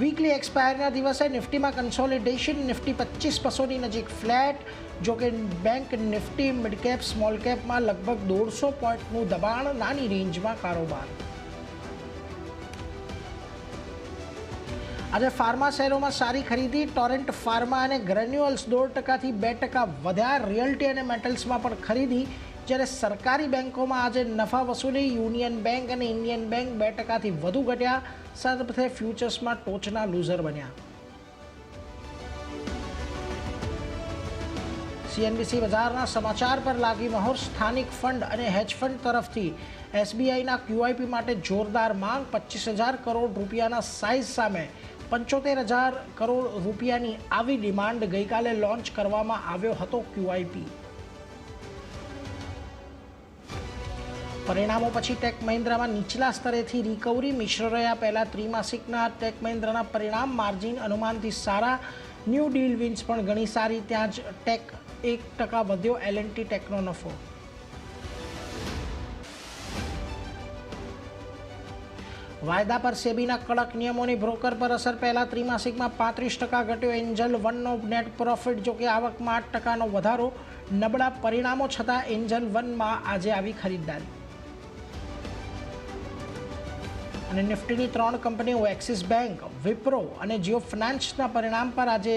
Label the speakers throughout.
Speaker 1: Weekly એક્સપાયરના દિવસે નિફ્ટીમાં consolidation, Nifty 25,200ની નજીક flat. જોકે bank Nifty mid cap small કેપમાં લગભગ 150 પોઈન્ટનું દબાણ, નાની રેન્જમાં કારોબાર. આજે ફાર્મા શેરોમાં સારી ખરીદી. ટોરેન્ટ ફાર્મા અને ગ્રેન્યુઅલ્સ 2%થી 2% વધ્યા. રિયલ્ટી અને મેટલ્સમાં પણ ખરીદી. જ્યારે સરકારી બેંકોમાં આજે નફા વસૂલી. યુનિયન બેંક અને ઇન્ડિયન બેંક 2%થી વધુ ઘટ્યા. સાથે ફ્યુચર્સમાં ટોચના લૂઝર બન્યા. સીએનબીસી બજારના સમાચાર પર લાગી મહોર. સ્થાનિક ફંડ અને હેજ ફંડ તરફથી એસબીઆઈના ક્યુઆઈપી માટે જોરદાર માંગ. 25,000 કરોડ રૂપિયાના સાઇઝ સામે 75,000 કરોડ રૂપિયાની આવી ડિમાન્ડ. ગઈકાલે લોન્ચ કરવામાં આવ્યો હતો ક્યુઆઈપી. પરિણામો પછી ટેક મહિન્દ્રામાં નીચલા સ્તરેથી રિકવરી. મિશ્ર રહ્યા પહેલા ત્રિમાસિકના ટેક મહિન્દ્રાના પરિણામ. માર્જિન અનુમાનથી સારા. ન્યૂ ડીલ વિન્સ પણ ઘણી સારી. ત્યાં જ ટેક 1% વધ્યો. એલએનટી ટેકનો નફો. વાયદા પર સેબીના કડક નિયમોની બ્રોકર પર અસર. પહેલા ત્રિમાસિકમાં 35% ઘટ્યો એન્જલ વનનો નેટ પ્રોફિટ. જોકે આવકમાં 8%નો વધારો. નબળા પરિણામો છતાં એન્જલ વનમાં આજે આવી ખરીદદારી. અને નિફ્ટીની 3 કંપનીઓ એક્સિસ બેંક, વિપ્રો અને જીઓ ફિનાન્સના પરિણામ પર આજે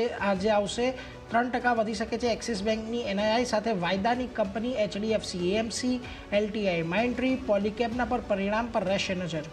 Speaker 1: આવશે. 3% વધી શકે છે એક્સિસ બેંકની એનઆઈઆઈ. સાથે વાયદાની company HDFC AMC, LTI Mindtree, પોલીકેબના પર પરિણામ પર રહેશે નજર.